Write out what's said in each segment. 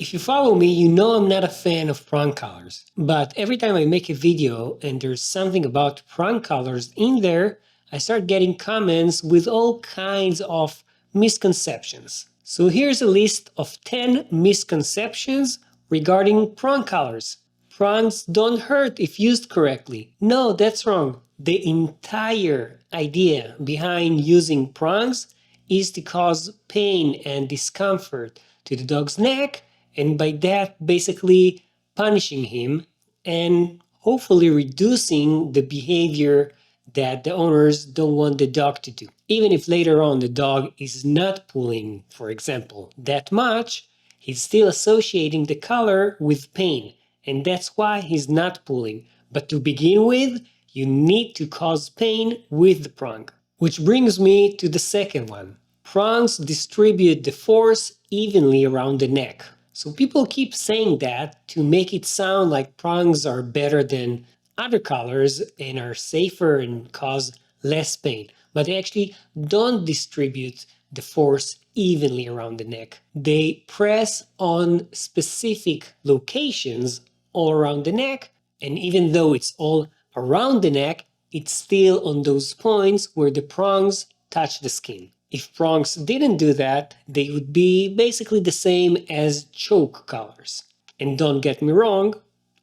If you follow me, you know I'm not a fan of prong colors. But every time I make a video and there's something about prong colors in there, I start getting comments with all kinds of misconceptions. So here's a list of 10 misconceptions regarding prong colors. Prongs don't hurt if used correctly. No, that's wrong. The entire idea behind using prongs is to cause pain and discomfort to the dog's neck, and by that basically punishing him and hopefully reducing the behavior that the owners don't want the dog to do. Even if later on the dog is not pulling, for example, that much, he's still associating the color with pain, and that's why he's not pulling. But to begin with, you need to cause pain with the prong. Which brings me to the second one. Prongs distribute the force evenly around the neck. So people keep saying that to make it sound like prongs are better than other colors and are safer and cause less pain. But they actually don't distribute the force evenly around the neck. They press on specific locations all around the neck, and even though it's all around the neck, it's still on those points where the prongs touch the skin. If prongs didn't do that, they would be basically the same as choke collars. And don't get me wrong,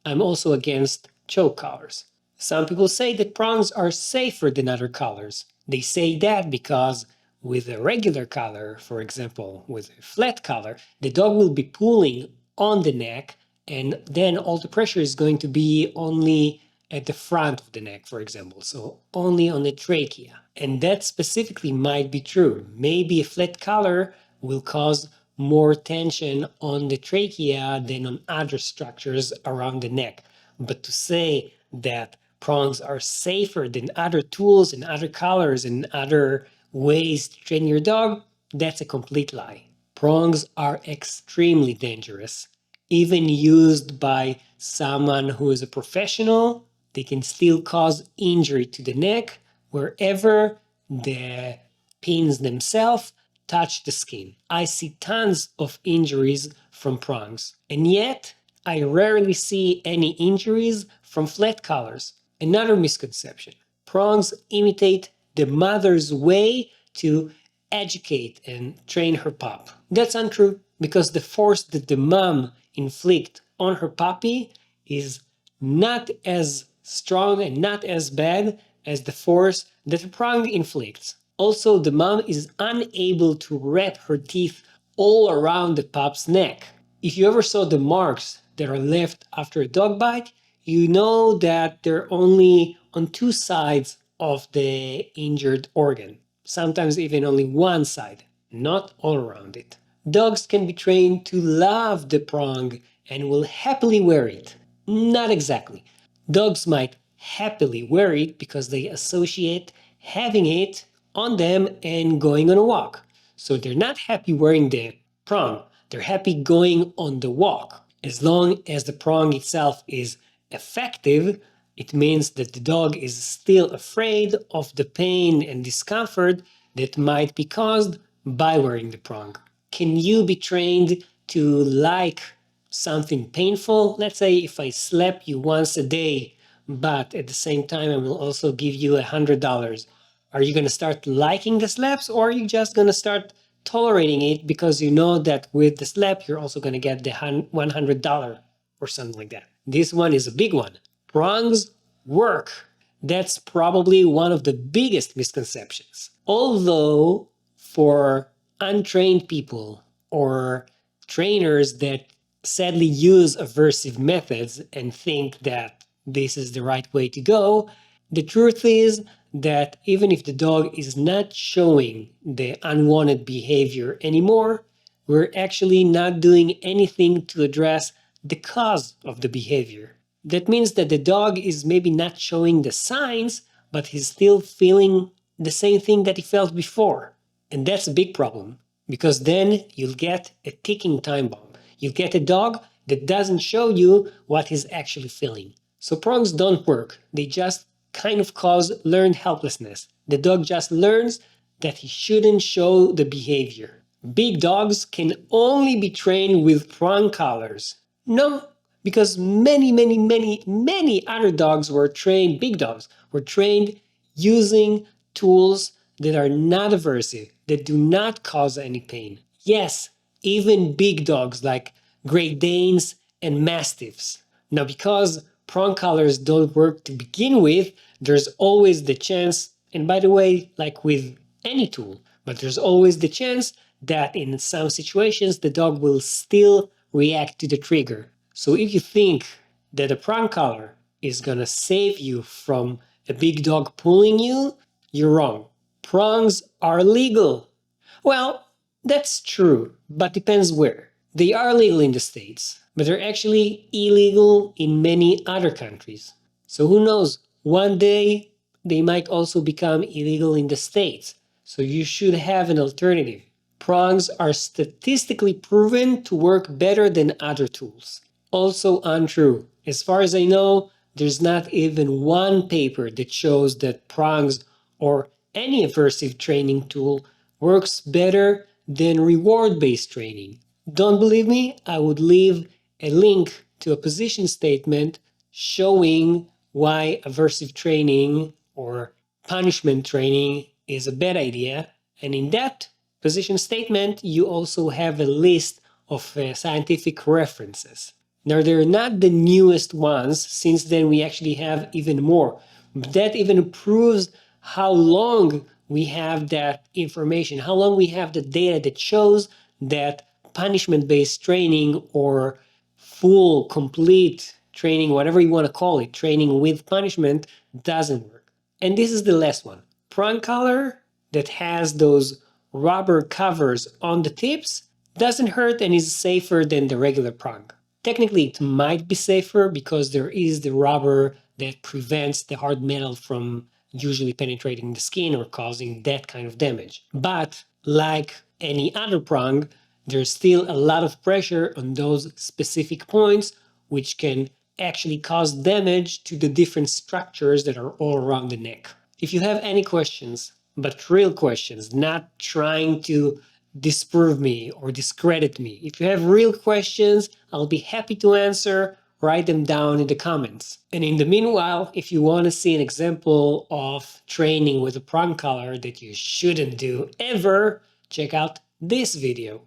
I'm also against choke collars. Some people say that prongs are safer than other collars. They say that because with a regular collar, for example, with a flat collar, the dog will be pulling on the neck, and then all the pressure is going to be only at the front of the neck, for example, so only on the trachea. And that specifically might be true. Maybe a flat collar will cause more tension on the trachea than on other structures around the neck. But to say that prongs are safer than other tools and other collars and other ways to train your dog, that's a complete lie. Prongs are extremely dangerous. Even used by someone who is a professional, they can still cause injury to the neck wherever the pins themselves touch the skin. I see tons of injuries from prongs, and yet I rarely see any injuries from flat collars. Another misconception: prongs imitate the mother's way to educate and train her pup. That's untrue, because the force that the mom inflicts on her puppy is not as strong and not as bad as the force that the prong inflicts. Also, the mom is unable to wrap her teeth all around the pup's neck. If you ever saw the marks that are left after a dog bite, you know that they're only on two sides of the injured organ. Sometimes even only one side, not all around it. Dogs can be trained to love the prong and will happily wear it. Not exactly. Dogs might happily wear it because they associate having it on them and going on a walk. So they're not happy wearing the prong, they're happy going on the walk. As long as the prong itself is effective, it means that the dog is still afraid of the pain and discomfort that might be caused by wearing the prong. Can you be trained to like something painful? Let's say if I slap you once a day, but at the same time I will also give you $100. Are you going to start liking the slaps, or are you just going to start tolerating it because you know that with the slap you're also going to get the $100 or something like that? This one is a big one. Prongs work. That's probably one of the biggest misconceptions. Although for untrained people or trainers that sadly use aversive methods and think that this is the right way to go, the truth is that even if the dog is not showing the unwanted behavior anymore, we're actually not doing anything to address the cause of the behavior. That means that the dog is maybe not showing the signs, but he's still feeling the same thing that he felt before. And that's a big problem, because then you'll get a ticking time bomb. You'll get a dog that doesn't show you what he's actually feeling. So prongs don't work. They just kind of cause learned helplessness. The dog just learns that he shouldn't show the behavior. big dogs can only be trained with prong collars. No, because many other dogs were trained, big dogs were trained using tools that are not aversive, that do not cause any pain. Yes, even big dogs like Great Danes and Mastiffs. Now, because prong collars don't work to begin with, there's always the chance, and by the way, like with any tool, but there's always the chance that in some situations the dog will still react to the trigger. So if you think that a prong collar is gonna save you from a big dog pulling you, you're wrong. Prongs are legal. Well, that's true, but depends where. They are legal in the States, but they're actually illegal in many other countries. So who knows? One day they might also become illegal in the States. So you should have an alternative. Prongs are statistically proven to work better than other tools. Also untrue. As far as I know, there's not even one paper that shows that prongs or any aversive training tool works better than reward-based training. Don't believe me? I would leave a link to a position statement showing why aversive training or punishment training is a bad idea. And in that position statement, you also have a list of scientific references. Now, they're not the newest ones, since then we actually have even more. But that even proves how long we have that information, how long we have the data that shows that punishment-based training or full, complete training, whatever you want to call it, training with punishment, doesn't work. And this is the last one. Prong collar that has those rubber covers on the tips doesn't hurt and is safer than the regular prong. Technically, it might be safer because there is the rubber that prevents the hard metal from usually penetrating the skin or causing that kind of damage. But like any other prong, there's still a lot of pressure on those specific points, which can actually cause damage to the different structures that are all around the neck. If you have any questions, but real questions, not trying to disprove me or discredit me, if you have real questions, I'll be happy to answer. Write them down in the comments. And in the meanwhile, if you want to see an example of training with a prong collar that you shouldn't do ever, check out this video.